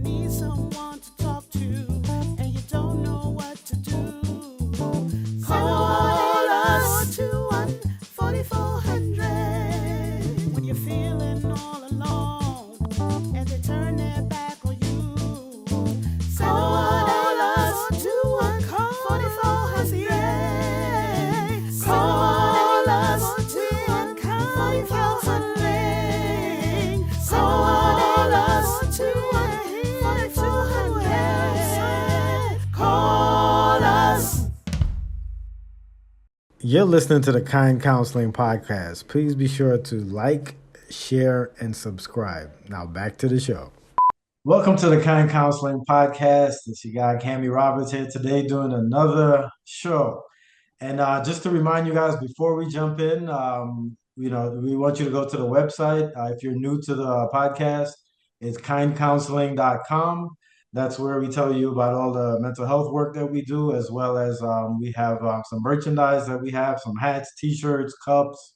need someone to talk to and you don't know what to do, call us 214-4400 when you're feeling all alone and they turn their back on you. Call us 214-4400. Call us 214-4400. Call us 214-4400. Call us. You're listening to the Kind Counseling Podcast. Please be sure to like, share, and subscribe. Now back to the show. Welcome to the Kind Counseling Podcast. It's your guy, Dania Roberts, here today doing another show. And just to remind you guys before we jump in, we want you to go to the website. If you're new to the podcast, it's kindcounseling.com. That's where we tell you about all the mental health work that we do, as well as we have some merchandise that we have, some hats, t-shirts, cups,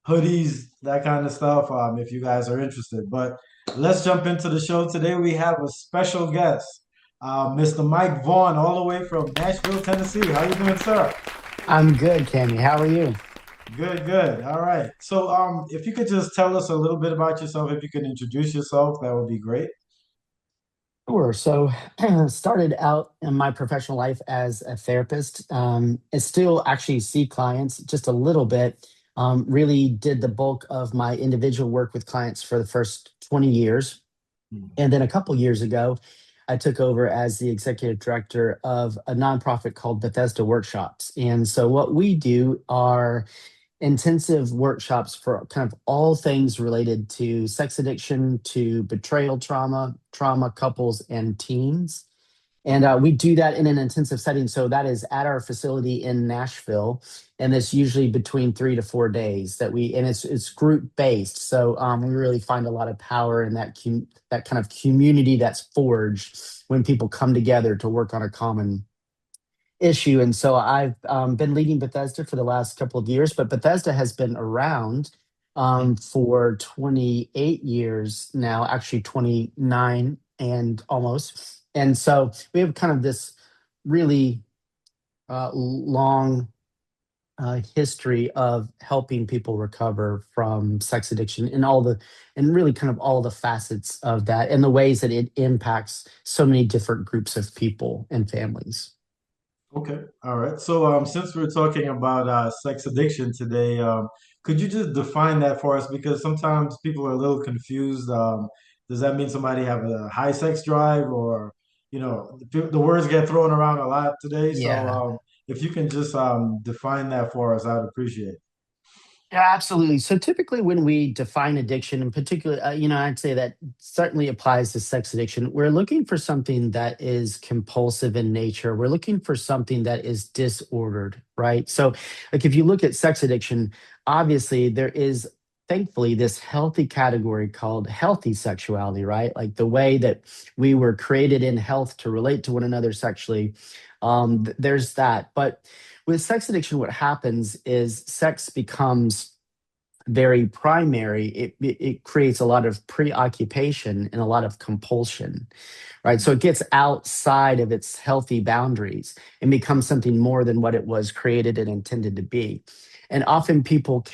hoodies, that kind of stuff, if you guys are interested. But let's jump into the show. Today we have a special guest, Mr. Mike Vaughn, all the way from Nashville, Tennessee. How you doing, sir? I'm good, Cammy. How are you? Good, good. All right. So if you could just tell us a little bit about yourself, if you can introduce yourself, that would be great. Sure. So, started out in my professional life as a therapist. I still actually see clients just a little bit. Really did the bulk of my individual work with clients for the first 20 years. And then a couple years ago, I took over as the executive director of a nonprofit called Bethesda Workshops. And so, what we do are intensive workshops for kind of all things related to sex addiction, to betrayal trauma, couples, and teens. And we do that in an intensive setting. So that is at our facility in Nashville, and it's usually between 3 to 4 days and it's group based. So we really find a lot of power in that kind of community that's forged when people come together to work on a common issue. And so I've been leading Bethesda for the last couple of years, but Bethesda has been around for 28 years now, actually 29 and almost. And so we have kind of this really long history of helping people recover from sex addiction and really kind of all the facets of that and the ways that it impacts so many different groups of people and families. Okay. All right. So since we're talking about sex addiction today, could you just define that for us? Because sometimes people are a little confused. Does that mean somebody have a high sex drive, or the words get thrown around a lot today? So Yeah. if you can just define that for us, I'd appreciate it. Yeah, absolutely. So typically, when we define addiction, in particular, I'd say that certainly applies to sex addiction. We're looking for something that is compulsive in nature. We're looking for something that is disordered, right? So, like if you look at sex addiction, obviously there is thankfully this healthy category called healthy sexuality, right? Like the way that we were created in health to relate to one another sexually. There's that, but with sex addiction, what happens is sex becomes very primary. It creates a lot of preoccupation and a lot of compulsion, right? So it gets outside of its healthy boundaries and becomes something more than what it was created and intended to be. And often people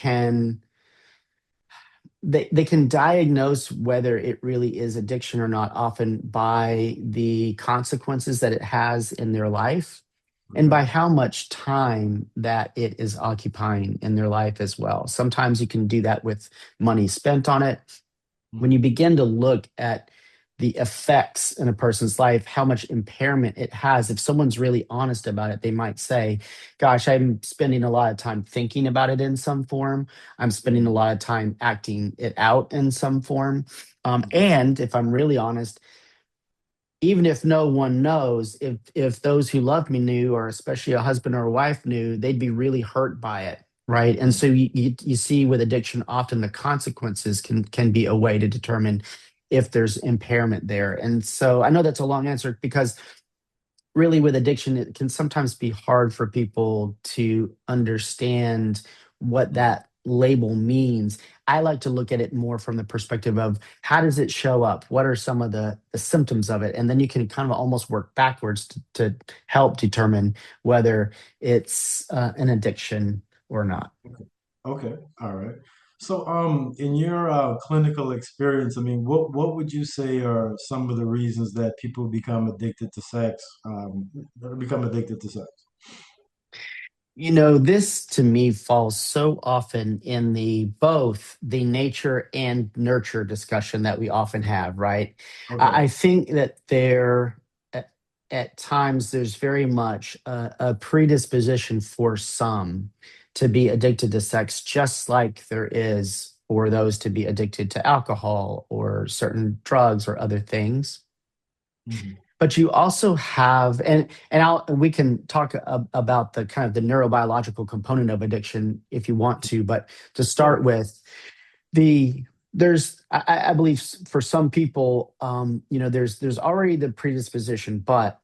they can diagnose whether it really is addiction or not, often by the consequences that it has in their life and Okay. by how much time that it is occupying in their life as well. Sometimes you can do that with money spent on it. When you begin to look at the effects in a person's life, how much impairment it has, if someone's really honest about it, they might say, gosh, I'm spending a lot of time thinking about it in some form. I'm spending a lot of time acting it out in some form. And if I'm really honest, even if no one knows, if those who love me knew, or especially a husband or a wife knew, they'd be really hurt by it, right? And so you see with addiction, often the consequences can be a way to determine if there's impairment there. And so I know that's a long answer because really with addiction, it can sometimes be hard for people to understand what that label means. I like to look at it more from the perspective of how does it show up? What are some of the symptoms of it? And then you can kind of almost work backwards to help determine whether it's an addiction or not. Okay, all right. So, in your clinical experience, I mean, what would you say are some of the reasons that people become addicted to sex, or become addicted to sex? This to me falls so often in the both the nature and nurture discussion that we often have, right? I Okay. think that at times there's very much a predisposition for some to be addicted to sex, just like there is for those to be addicted to alcohol or certain drugs or other things. Hmm. But you also have, we can talk about the kind of the neurobiological component of addiction if you want to, but to start Sure. with, the I believe for some people, there's already the predisposition, but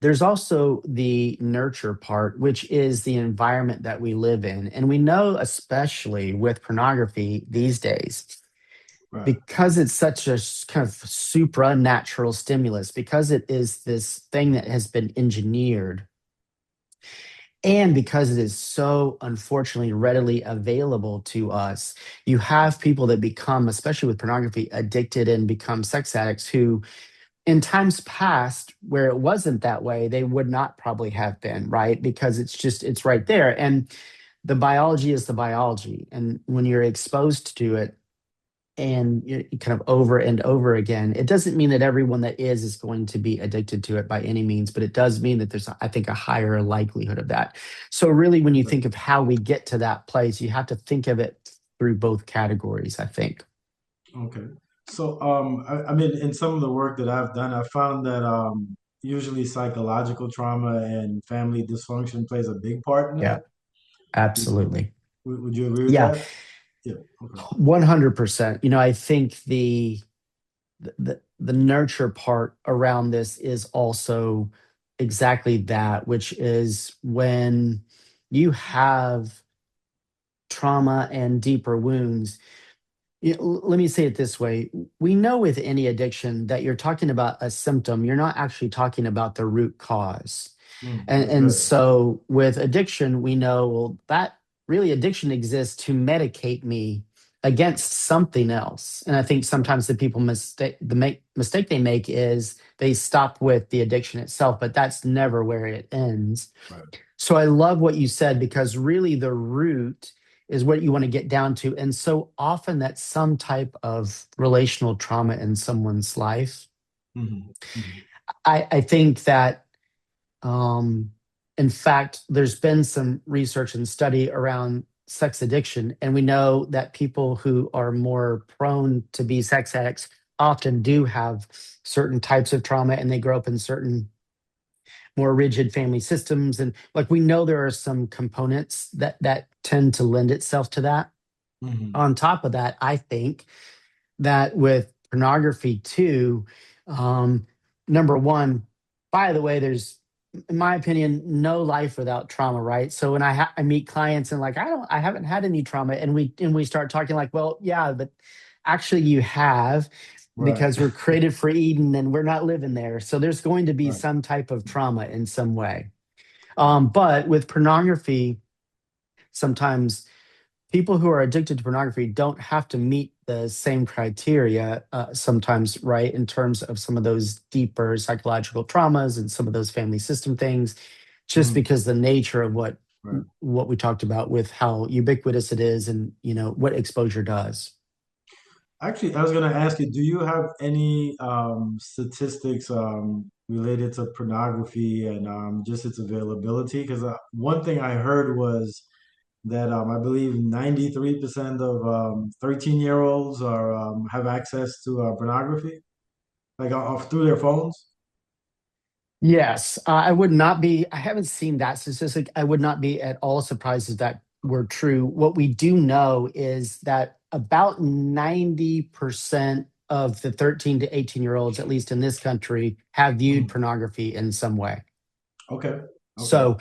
there's also the nurture part, which is the environment that we live in, and we know, especially with pornography these days, Right. because it's such a kind of supranatural stimulus, because it is this thing that has been engineered, and because it is so unfortunately readily available to us, you have people that become, especially with pornography, addicted and become sex addicts who, in times past where it wasn't that way, they would not probably have been, right? Because it's right there. And the biology is the biology. And when you're exposed to it, and kind of over and over again, it doesn't mean that everyone that is going to be addicted to it by any means, but it does mean that there's, I think, a higher likelihood of that. So really, when you Right. think of how we get to that place, you have to think of it through both categories, I think. Okay. So, I mean, in some of the work that I've done, I found that usually psychological trauma and family dysfunction plays a big part in Yeah, that. absolutely. Would you agree with Yeah, that? Yeah. Okay. 100%. I think the nurture part around this is also exactly that, which is when you have trauma and deeper wounds. Let me say it this way. We know with any addiction that you're talking about a symptom, you're not actually talking about the root cause. And, That's and right. so with addiction, we know, well, that really addiction exists to medicate me against something else. And I think Right. sometimes the people mistake they make is they stop with the addiction itself, but that's never where it ends. Right. So I love what you said, because really the root is what you want to get down to. And so often that's some type of relational trauma in someone's life. Hmm. Hmm. I think that um, in fact, there's been some research and study around sex addiction, and we know that people who are more prone to be sex addicts often do have certain types of trauma, and they grow up in certain more rigid family systems. And like we know there are some components that tend to lend itself to that. Hmm. On top of that, I think that with pornography too, um, number one, by the way, there's, in my opinion, no life without trauma, right? So when I meet clients and like I haven't had any trauma, and we start talking like, well, yeah, but actually you have, Right. because we're created for Eden and we're not living there. So there's going to be Right. some type of trauma in some way. Right. But with pornography, sometimes people who are addicted to pornography don't have to meet the same criteria sometimes, right? In terms of some of those deeper psychological traumas and some of those family system things, just Hmm. because the nature of Right. what we talked about with how ubiquitous it is, and what exposure does. Actually, I was going to ask you, do you have any statistics related to pornography and just its availability? Because one thing I heard was that I believe 93% of 13-year-olds are have access to pornography, like through their phones. Yes, I would not be. I haven't seen that statistic. I would not be at all surprised if that were true. What we do know is that about 90% of the 13 to 18-year-olds, at least in this country, have viewed Mhm. pornography in some way. Okay. Okay. So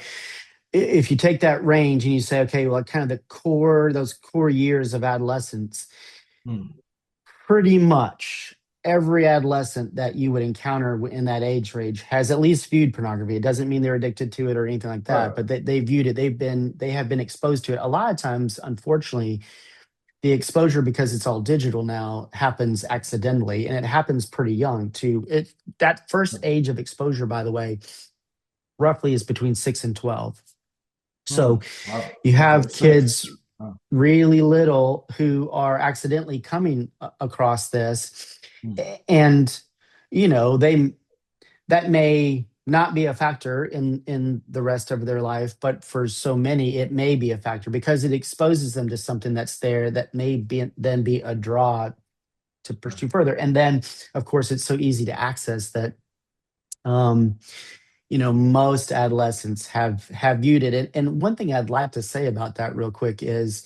if you take that range and you say, okay, well, kind of those core years of adolescence, Mm. pretty much every adolescent that you would encounter in that age range has at least viewed pornography. It doesn't mean they're addicted to it or anything like that, Right. but they viewed it. They have been exposed to it. A lot of times, unfortunately, the exposure, because it's all digital now, happens accidentally, and it happens pretty young too. It That first age of exposure, by the way, roughly is between 6 and 12. So Mm. Wow. you Okay. have Six. kids Oh. really little who are accidentally coming across this, Mm. and they that may not be a factor in the rest of their life, but for so many it may be a factor because it exposes them to something that's there that may be a draw to Right. pursue further. And then of course it's so easy to access that um most adolescents have viewed it. And one thing I'd like to say about that real quick is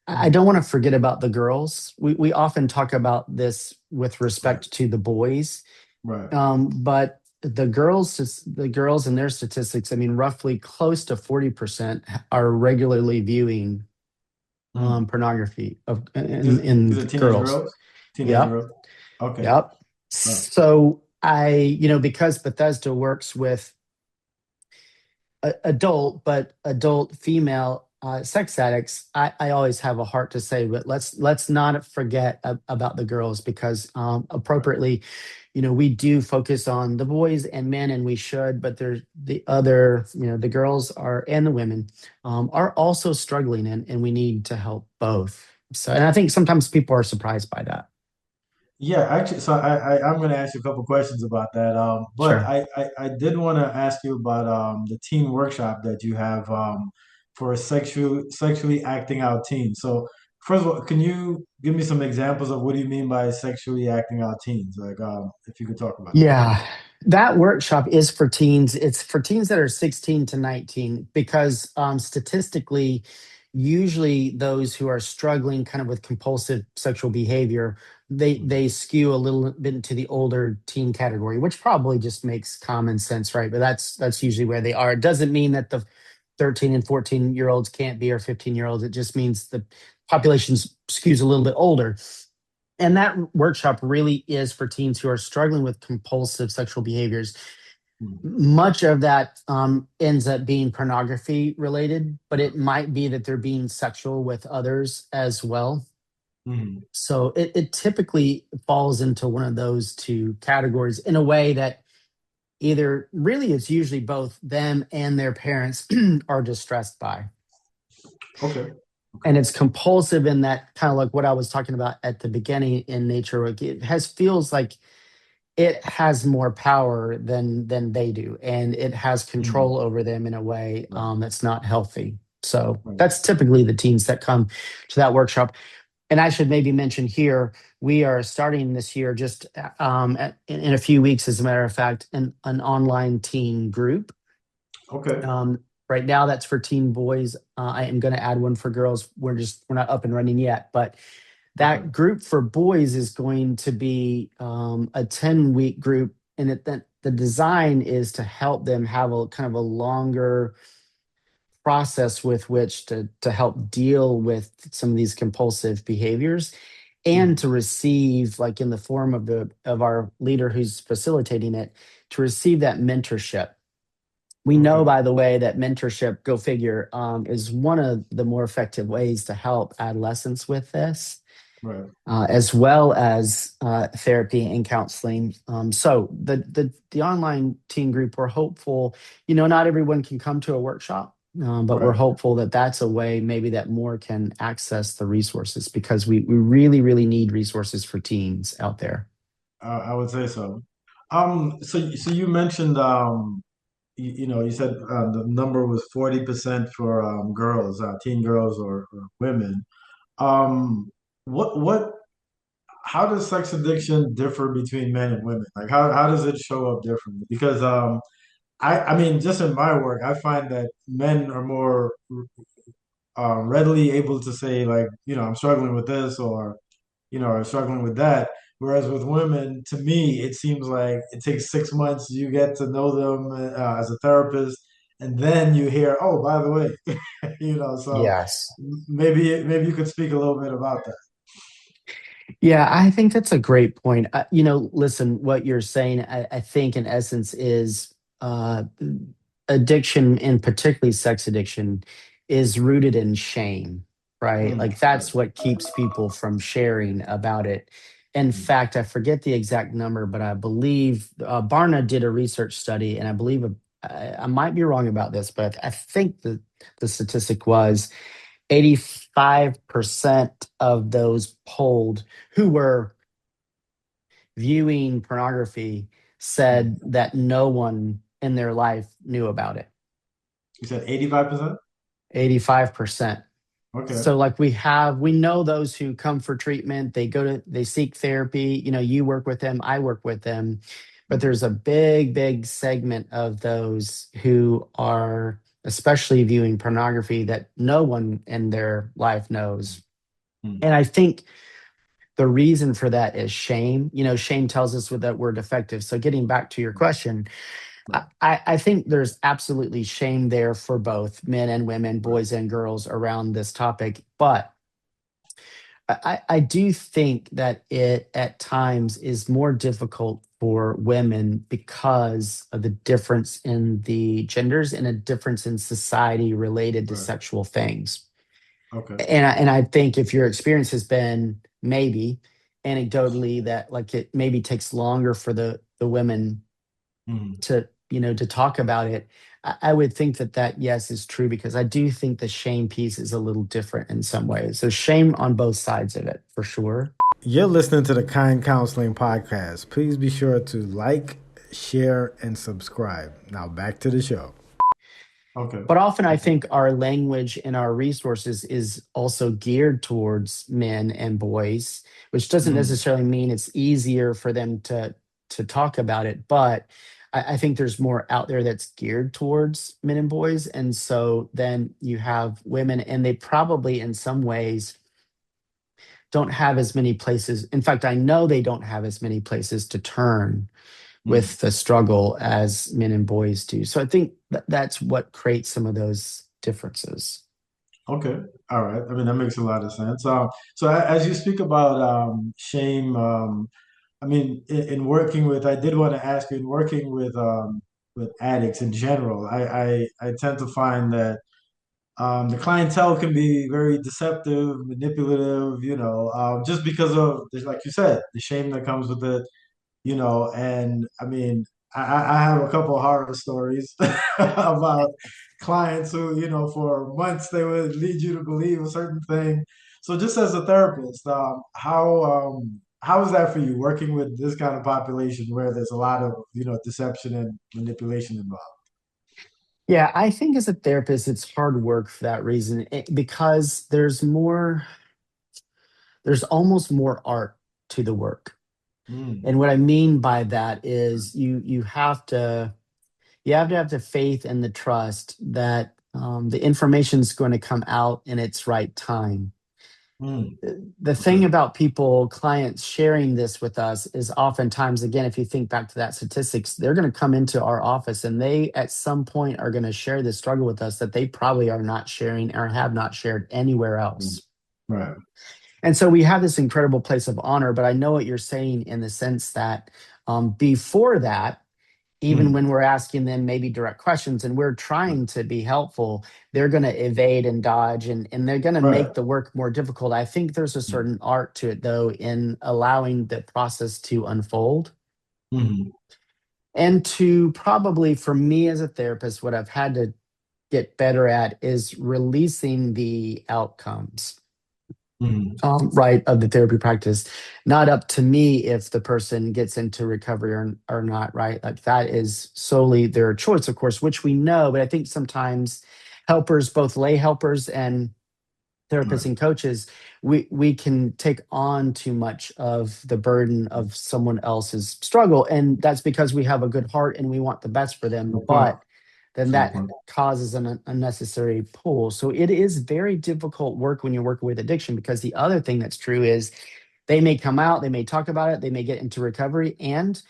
I Mm. don't want to forget about the girls. We often talk about this with Right. respect to the boys, Right. but the girls and their statistics, I mean, roughly close to 40% are regularly viewing Mm. pornography These in are teenage girls. girls. Teenage Yep, girls. Okay. yep. Oh. So because Bethesda works with but adult female sex addicts, I always have a heart to say, but let's not forget about the girls because Right. appropriately, we do focus on the boys and men, and we should, but there's the other, the girls are and the women are also struggling, and we need to help both. So, and I think sometimes people are surprised by that. Yeah, actually, so I'm going to ask you a couple questions about that. But Sure. I did want to ask you about the teen workshop that you have for sexually acting out teens. So first of all, can you give me some examples of what do you mean by sexually acting out teens? Like, if you could talk about that. Yeah, that workshop is for teens. It's for teens that are 16 to 19 because statistically, usually those who are struggling kind of with compulsive sexual behavior, Mm. they skew a little bit into the older teen category, which probably just makes common sense, right? But that's usually where they are. It doesn't mean that the 13 and 14-year-olds can't be, or 15-year-olds. It just means the population skews a little bit older. And that workshop really is for teens who are struggling with compulsive sexual behaviors. Mm. Much of that ends up being pornography related, but it might be that they're being sexual with others as well. Mm. So it typically falls into one of those two categories in a way that either really it's usually both them and their parents are distressed by. Okay. And Okay. it's compulsive in that kind of like what I was talking about at the beginning in nature. Like it has feels like it has more power than they do, and it has Mm. control over them in a way Right. that's not healthy. So Right. that's typically the teens that come to that workshop. And I should maybe mention here, we are starting this year just in a few weeks, as a matter of fact, an online teen group. Okay. Right now, that's for teen boys. I am going to add one for girls. We're not up and running yet, but Okay. that group for boys is going to be a 10-week group, and that the design is to help them have a kind of a longer process with which to help deal with some of these compulsive behaviors, and Mm. to receive, like in the form of our leader who's facilitating it, to receive that mentorship. We know, Okay. by the way, that mentorship, go figure, is one of the more effective ways to help adolescents with this, Right. as well as therapy and counseling. So the online teen group, we're hopeful. Not everyone can come to a workshop, but we're Right. hopeful that that's a way maybe that more can access the resources, because we really really need resources for teens out there. I would say so. So you mentioned you said the number was 40% for girls, teen girls or women. Um, what how does sex addiction differ between men and women? Like how does it show up differently? Because I mean just in my work, I find that men are more readily able to say like, I'm struggling with this or are struggling with that. Whereas with women, to me, it seems like it takes 6 months. You get to know them as a therapist, and then you hear, oh, by the way, so Yes. maybe you could speak a little bit about that. Yeah, I think that's a great point. Listen, what you're saying, I think in essence is uh, addiction, and particularly sex addiction, is rooted in shame, right? Like Right. that's what keeps people from sharing about it. In Mm, fact, I forget the exact number, but I believe Barna did a research study, and I believe I might be wrong about this, but I think the statistic was 85% of those polled who were viewing pornography said mm. that no one in their life knew about it. You said 85%? 85%. Okay. So like we know those who come for treatment, they seek therapy, you work with them, I work with them, but Mm, there's a big segment of those who are especially viewing pornography that no one in their life knows. mm, And I think the reason for that is shame. Shame tells us that we're defective. So getting back to your question, I, right, I think there's absolutely shame there for both men and women, right, boys and girls around this topic. But I do think that it at times is more difficult for women because of the difference in the genders and a difference in society related to right. sexual things. Okay. And I think if your experience has been maybe anecdotally that like it maybe takes longer for the women Mm, to talk about it, I would think that yes is true because I do think the shame piece is a little different in some ways. So shame on both sides of it for sure. You're listening to the Kind Counseling Podcast. Please be sure to like, share, and subscribe. Now back to the show. Okay. But often I Okay. think our language and our resources is also geared towards men and boys, which doesn't Mm, necessarily mean it's easier for them to talk about it. But I think there's more out there that's geared towards men and boys. And so then you have women, and they probably in some ways don't have as many places. In fact, I know they don't have as many places to turn mm. with the struggle as men and boys do. So I think that's what creates some of those differences. Okay. All right. I mean, that makes a lot of sense. So as you speak about shame, I mean, in working with, I did want to ask you, in working with addicts in general, I tend to find that the clientele can be very deceptive, manipulative, just because of, like you said, the shame that comes with it, and I mean, I have a couple horror stories about clients who, for months they would lead you to believe a certain thing. So just as a therapist, how is that for you working with this kind of population where there's a lot of, deception and manipulation involved? Yeah, I think as a therapist, it's hard work for that reason because there's almost more art to the work. Mm, And what I mean by that is you have to have the faith and the trust that the information is going to come out in its right time. mm, The okay. thing about people, clients sharing this with us is oftentimes, again, if you think back to that statistics, they're going to come into our office and they at some point are going to share this struggle with us that they probably are not sharing or have not shared anywhere Mm, else. right. And so we have this incredible place of honor, but I know what you're saying in the sense that before that, even Mm, when we're asking them maybe direct questions and we're trying to be helpful, they're going to evade and dodge and they're going to right. make the work more difficult. I think there's a Mm, certain art to it, though, in allowing the process to unfold. mm, And to probably, for me as a therapist, what I've had to get better at is releasing the outcomes, mm, right, of the therapy practice. Not up to me if the person gets into recovery or not, right? Like that is solely their choice, of course, which we know. But I think sometimes helpers, both lay helpers and therapists right. and coaches, we can take on too much of the burden of someone else's struggle. And that's because we have a good heart and we want the best for them. Good point. But then Good that point. causes an unnecessary pull. So it is very difficult work when you're working with addiction because the other thing that's true is they may come out, they may talk about it, they may get into recovery, and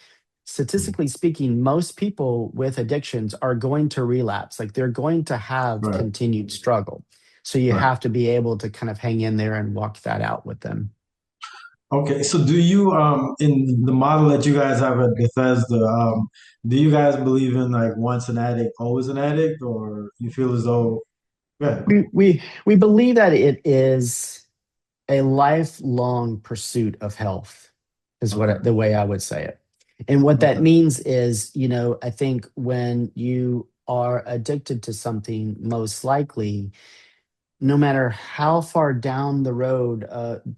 Mm. statistically speaking, most people with addictions are going to relapse. Like they're going to have Right. continued struggle. So you Right. have to be able to kind of hang in there and walk that out with them. Okay. So do you in the model that you guys have at Bethesda, do you guys believe in like once an addict, always an addict, or you feel as though yeah. We believe that it is a lifelong pursuit of health, is Okay. the way I would say it. And what that Okay. means is, I think when you are addicted to something, most likely, no matter how far down the road,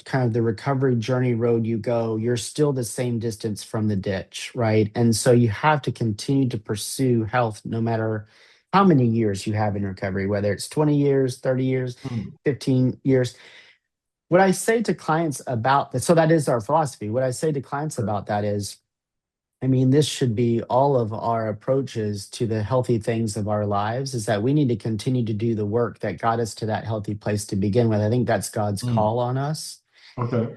kind of the recovery journey road you go, you're still the same distance from the ditch, right? And so you have to continue to pursue health no matter how many years you have in recovery, whether it's 20 years, 30 years, Mm. 15 years. What I say to clients about that, so that is our philosophy. What I say to clients Okay. about that is, I mean, this should be all of our approaches to the healthy things of our lives is that we need to continue to do the work that got us to that healthy place to begin with. I think that's God's Mm. call on us. Okay.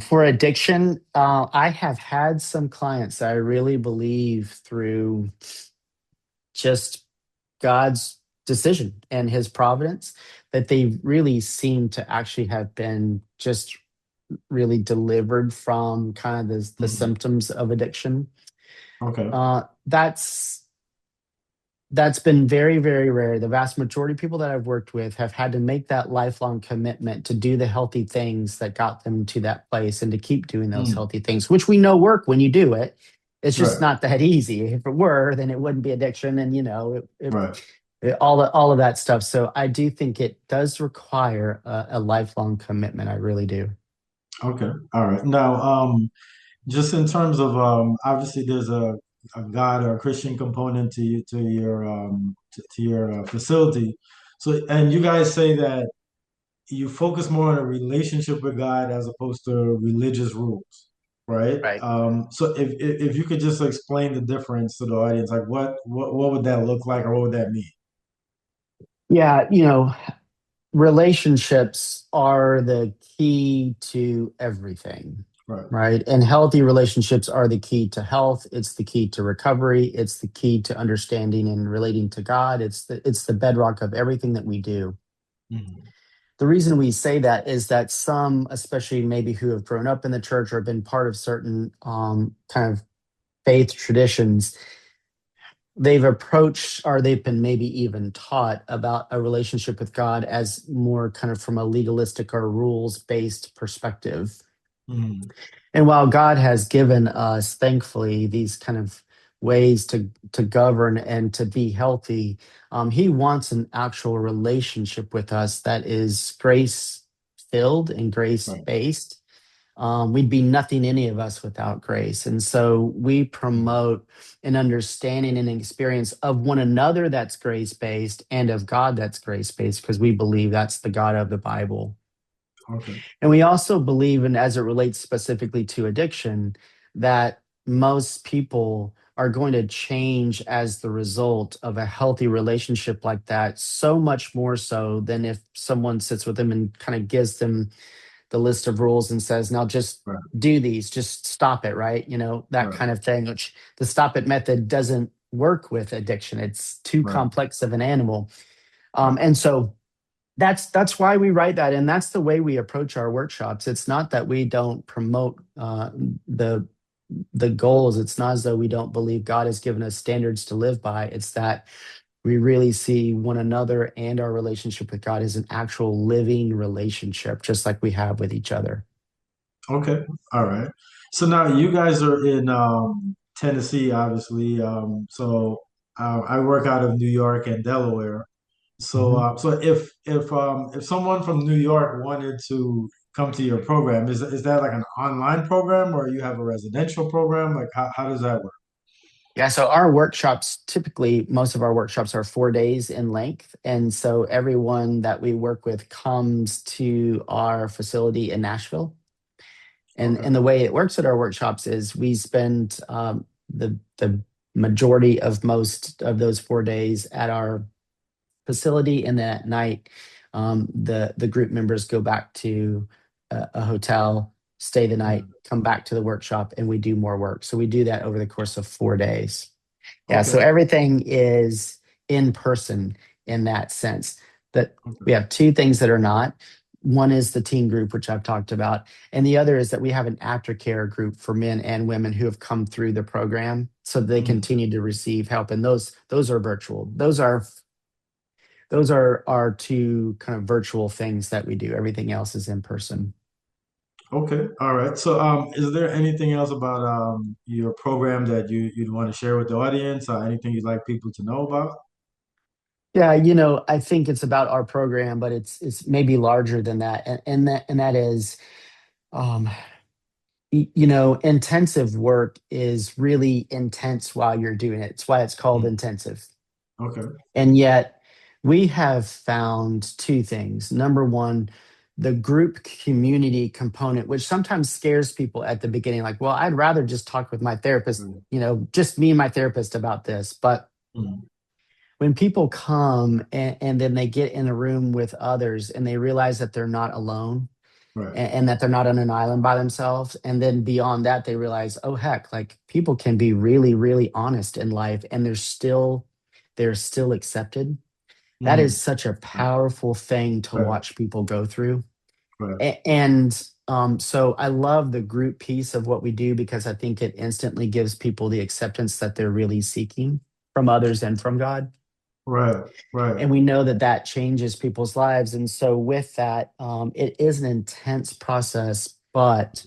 For addiction, I have had some clients that I really believe through just God's decision and his providence that they really seem to actually have been just really delivered from kind of the Mm. symptoms of addiction. Okay. Uh, that's that's been very, very rare. The vast majority of people that I've worked with have had to make that lifelong commitment to do the healthy things that got them to that place and to keep doing those Mm. healthy things, which we know work when you do it. It's just Right. not that easy. If it were, then it wouldn't be addiction, and Right. all of that stuff. So I do think it does require a lifelong commitment. I really do. Okay. All right. Now, just in terms of obviously there's a God or a Christian component to your facility. So and you guys say that you focus more on a relationship with God as opposed to religious rules, right? Right. So if you could just explain the difference to the audience, like what would that look like or what would that mean? Yeah, relationships are the key to everything, Right. right? And healthy relationships are the key to health. It's the key to recovery. It's the key to understanding and relating to God. It's the bedrock of everything that we do. Mhm. The reason we say that is that some, especially maybe who have grown up in the church or have been part of certain kind of faith traditions, they've approached or they've been maybe even taught about a relationship with God as more kind of from a legalistic or rules based perspective. Mhm. And while God has given us, thankfully, these kind of ways to govern and to be healthy, He wants an actual relationship with us that is grace filled and grace Right. based. We'd be nothing, any of us, without grace. And so we Mhm. promote an understanding and experience of one another that's grace based and of God that's grace based because we believe that's the God of the Bible. Okay. And we also believe, and as it relates specifically to addiction, that most people are going to change as the result of a healthy relationship like that, so much more so than if someone sits with them and kind of gives them the list of rules and says, now just Right. do these, just stop it, right? That Right. kind of thing, which the stop it method doesn't work with addiction. It's too Right. complex of an animal. Right. And so that's why we write that. And that's the way we approach our workshops. It's not that we don't promote the the goals. It's not as though we don't believe God has given us standards to live by. It's that we really see one another and our relationship with God as an actual living relationship, just like we have with each other. Okay. All right. So now you guys are in Tennessee, obviously. So I work out of New York and Delaware. So Mhm. if someone from New York wanted to come to your program, is that like an online program or you have a residential program? Like how does that work? Yeah, so our workshops, typically, most of our workshops are 4 days in length. And so everyone that we work with comes to our facility in Nashville. And Okay. the way it works at our workshops is we spend the majority of most of those 4 days at our facility, and then at night, the group members go back to a hotel stay the night, Mm. come back to the workshop, and we do more work. So we do that over the course of 4 days. Yeah, so Okay. everything is in person in that sense. That we Okay. have two things that are not. One is the teen group, which I've talked about, and the other is that we have an aftercare group for men and women who have come through the program, so they Mm. continue to receive help. And those are virtual. Those are our two kind of virtual things that we do. Everything else is in person. Okay. All right. So, is there anything else about your program that you'd want to share with the audience, or anything you'd like people to know about? Yeah, I think it's about our program, but it's maybe larger than that, and that is, um, intensive work is really intense while you're doing it. It's why it's called Mm. intensive. Okay. And yet, we have found two things. Number one, the group community component, which sometimes scares people at the beginning, like, well, I'd rather just talk with my therapist, Mm. just me and my therapist about this. But Mm. when people come and then they get in a room with others and they realize that they're not alone, Right. and that they're not on an island by themselves. And then beyond that, they realize, oh heck, like people can be really, really honest in life and they're still accepted. That is Mm. such a powerful thing to Right. watch people go through. Right. And so I love the group piece of what we do because I think it instantly gives people the acceptance that they're really seeking from others and from God. Right. Right. And we know that that changes people's lives. And so with that, it is an intense process, but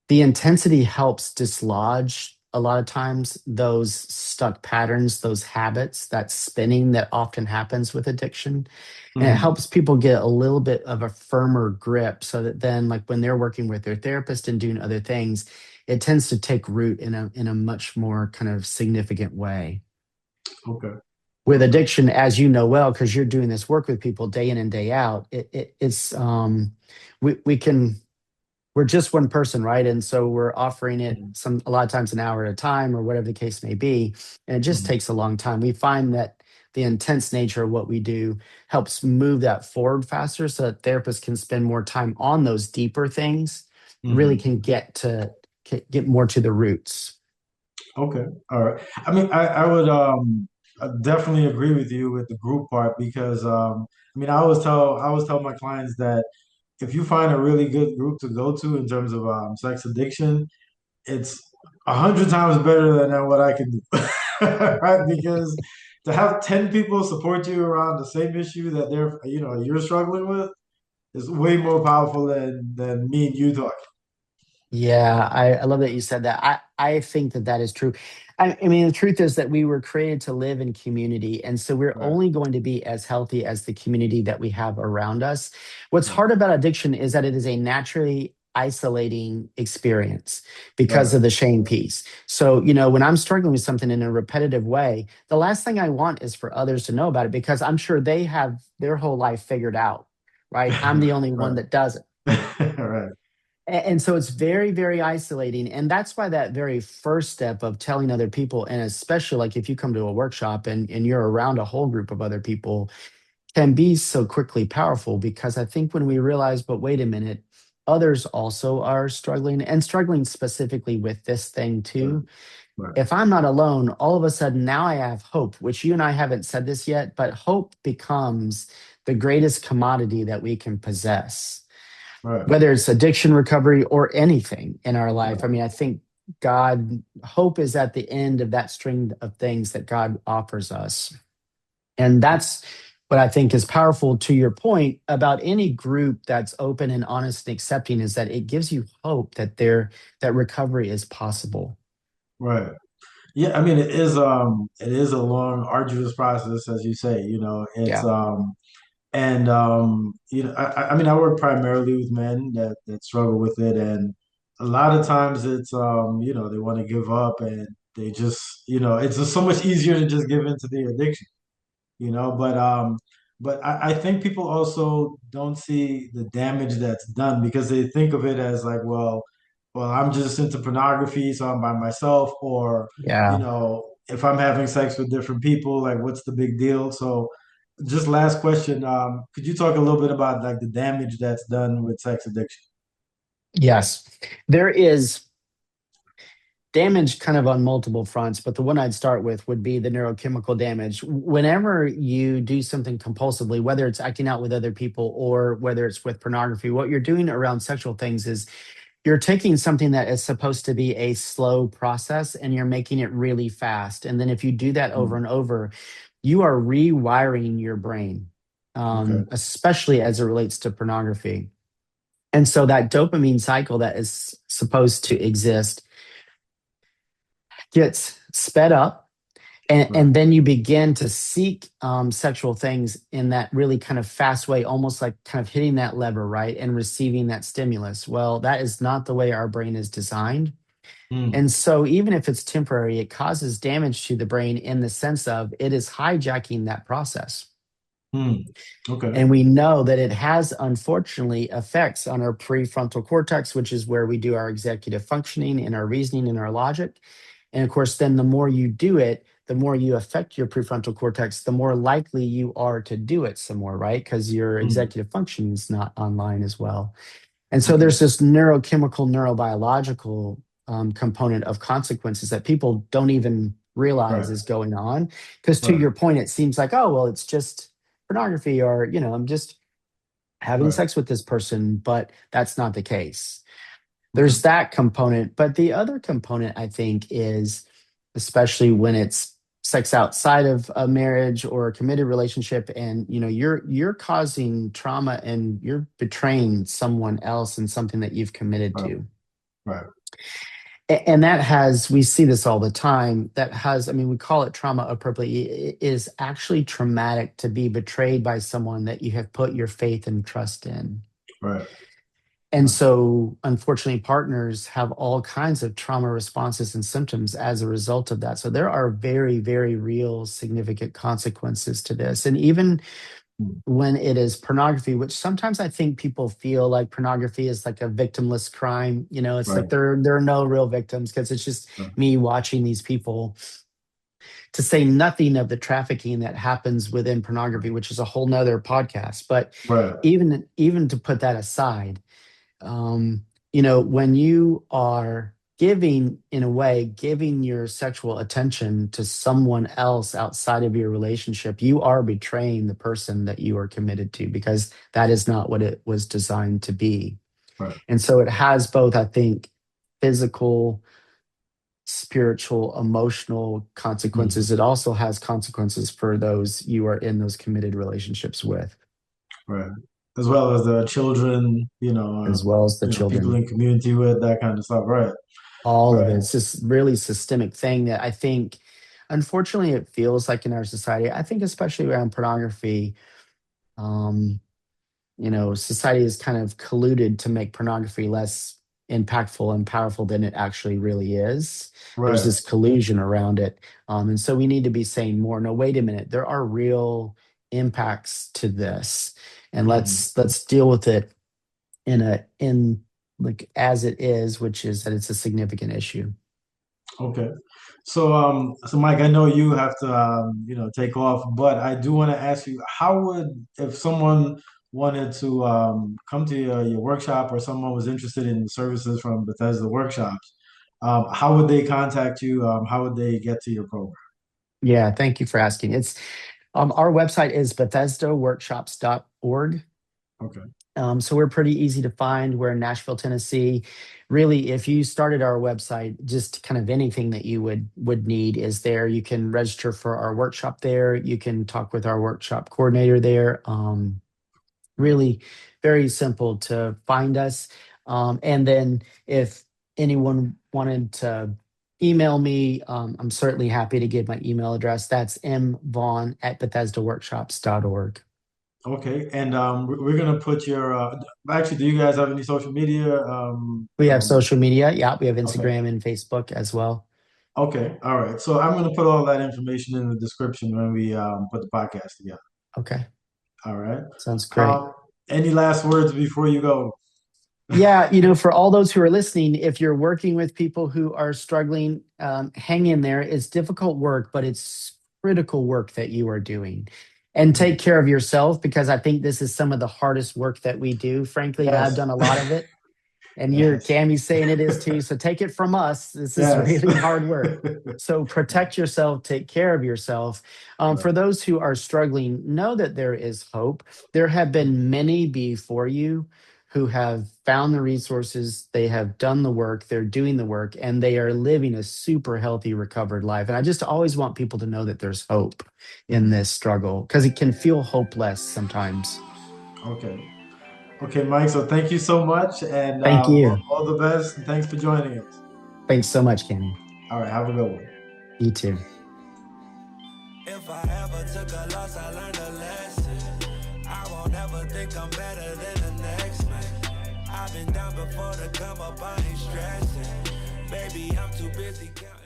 the intensity helps dislodge a lot of times those stuck patterns, those habits, that spinning that often happens with addiction. And it Mm. helps people get a little bit of a firmer grip so that then, like when they're working with their therapist and doing other things, it tends to take root in a much more kind of significant way. Okay. With Okay. addiction, as you know well, because you're doing this work with people day in and day out, it's we can we're just one person, right? And so we're offering it Mm. a lot of times an hour at a time or whatever the case may be. And it just Mm. takes a long time. We find that the intense nature of what we do helps move that forward faster so that therapists can spend more time on those deeper things, really Mm. can get more to the roots. Okay. All right. I mean, I would definitely agree with you with the group part because I mean, I always tell my clients that if you find a really good group to go to in terms of sex addiction, it's 100 times better than what I can do, right? Because to have 10 people support you around the same issue that you're struggling with is way more powerful than me and you talking. Yeah, I love that you said that. I think that that is true. I mean, the truth is that we were created to live in community. And so we're Right. only going to be as healthy as the community that we have around us. What's Right. hard about addiction is that it is a naturally isolating experience because Right. of the shame piece. So, when I'm struggling with something in a repetitive way, the last thing I want is for others to know about it because I'm sure they have their whole life figured out, right? I'm the only one Right. that doesn't. Right. And so it's very, very isolating. And that's why that very first step of telling other people, and especially like if you come to a workshop and you're around a whole group of other people, can be so quickly powerful because I think when we realize, but wait a minute, others also are struggling and struggling specifically with this thing Right. too. Right. If I'm not alone, all of a sudden now I have hope, which you and I haven't said this yet, but hope becomes the greatest commodity that we can possess, Right. whether it's addiction recovery or anything in our life. I Right. mean, I think hope is at the end of that string of things that God offers us. And that's what I think is powerful to your point about any group that's open and honest and accepting is that it gives you hope that recovery is possible. Right. Yeah, I mean it is a long, arduous process, as you say. It's Yeah. and I mean I work primarily with men that struggle with it, and a lot of times it's they want to give up, and they just it's just so much easier to just give into the addiction. But I think people also don't see the damage that's done because they think of it as like, well, I'm just into pornography, so I'm by myself, or Yeah. if I'm having sex with different people, like what's the big deal? So just last question, could you talk a little bit about like the damage that's done with sex addiction? Yes, there is damage kind of on multiple fronts, but the one I'd start with would be the neurochemical damage. Whenever you do something compulsively, whether it's acting out with other people or whether it's with pornography, what you're doing around sexual things is you're taking something that is supposed to be a slow process and you're making it really fast. And then if you do that over Mm. and over, you are rewiring your brain, Okay. especially as it relates to pornography. And so that dopamine cycle that is supposed to exist gets sped up, Right. and then you begin to seek sexual things in that really kind of fast way, almost like kind of hitting that lever, right? And receiving that stimulus. Well, that is not the way our brain is designed. Mm. And so, even if it's temporary, it causes damage to the brain in the sense of it is hijacking that process. Mm. Okay. And we know that it has, unfortunately, effects on our prefrontal cortex, which is where we do our executive functioning and our reasoning and our logic. And of course, then the more you do it, the more you affect your prefrontal cortex, the more likely you are to do it some more, right? Because your Mm. executive function is not online as well. And so Okay. there's this neurochemical, neurobiological component of consequences that people don't even realize Right. is going on. Because to Right. your point, it seems like, oh, well, it's just pornography, or, I'm just having Right. sex with this person, but that's not the case. Okay. There's that component. But the other component, I think, is especially when it's sex outside of a marriage or a committed relationship, and you're causing trauma and you're betraying someone else in something that you've committed Right. to. Right. And that has, we see this all the time, that has, I mean, we call it trauma appropriately. It is actually traumatic to be betrayed by someone that you have put your faith and trust in. Right. And Right. so, unfortunately, partners have all kinds of trauma responses and symptoms as a result of that. So, there are very, very real, significant consequences to this. And even Mm. when it is pornography, which sometimes I think people feel like pornography is like a victimless crime. It's Right. like there are no real victims because it's just Right. me watching these people, to say nothing of the trafficking that happens within pornography, which is a whole nother podcast. But Right. even to put that aside, when you are giving, in a way, giving your sexual attention to someone else outside of your relationship, you are betraying the person that you are committed to, because that is not what it was designed to be. Right. And so it has both, I think, physical, spiritual, emotional Mm. consequences. It also has consequences for those you are in those committed relationships with, Right. As well as the children, as well as the people children. in community with that kind of stuff. Right. All of it. Right. It's this really systemic thing that I think, unfortunately, it feels like in our society. I think, especially around pornography, um, society is kind of colluded to make pornography less impactful and powerful than it actually really is. There's Right. this collusion around it. And so we need to be saying more. No, wait a minute. There are real impacts to this. And Mhm. let's deal with it in like as it is, which is that it's a significant issue. Okay. So Mike, I know you have to, take off, but I do want to ask you, how would, if someone wanted to come to your workshop, or someone was interested in services from Bethesda Workshops, how would they contact you? How would they get to your program? Yeah, thank you for asking. It's our website is bethesdaworkshops.org. Okay. So we're pretty easy to find. We're in Nashville, Tennessee. Really, if you started our website, just kind of anything that you would need is there. You can register for our workshop there. You can talk with our workshop coordinator there. Right. Really very simple to find us. And then if anyone wanted to email me, I'm certainly happy to give my email address. That's mvaughn@bethesdaworkshops.org. Okay. And we're gonna put your. Actually, do you guys have any social media? We have social media. Yeah, we have Okay. Instagram and Facebook as well. Okay. All right. So I'm gonna put all that information in the description when we put the podcast together. Okay, All right. sounds great. Um, any last words before you go? Yeah, for all those who are listening, if you're working with people who are struggling, hang in there. It's difficult work, but it's critical work that you are doing. And Mm. take care of yourself, because I think this is some of the hardest work that we do, frankly, and I've Yes. done a lot of it. And your Yes. Cammy's saying it is too. So take it from us. This is Yes. really hard work. So protect yourself, take care of yourself. For Right. those who are struggling, know that there is hope. There have been many before you who have found the resources, they have done the work, they're doing the work, and they are living a super healthy, recovered life. And I just always want people to know that there's hope in Mhm. this struggle because it can feel hopeless sometimes. Okay. Okay, Mike. So thank you so much, and Thank you. all the best. And thanks for joining us. Thanks so much, Kenny. All right. Have a good one. You too. If I ever took a loss, I learned a lesson. I won't ever think I'm better than the next man. I've been down before to come up, I ain't stressing. Baby, I'm too busy counting.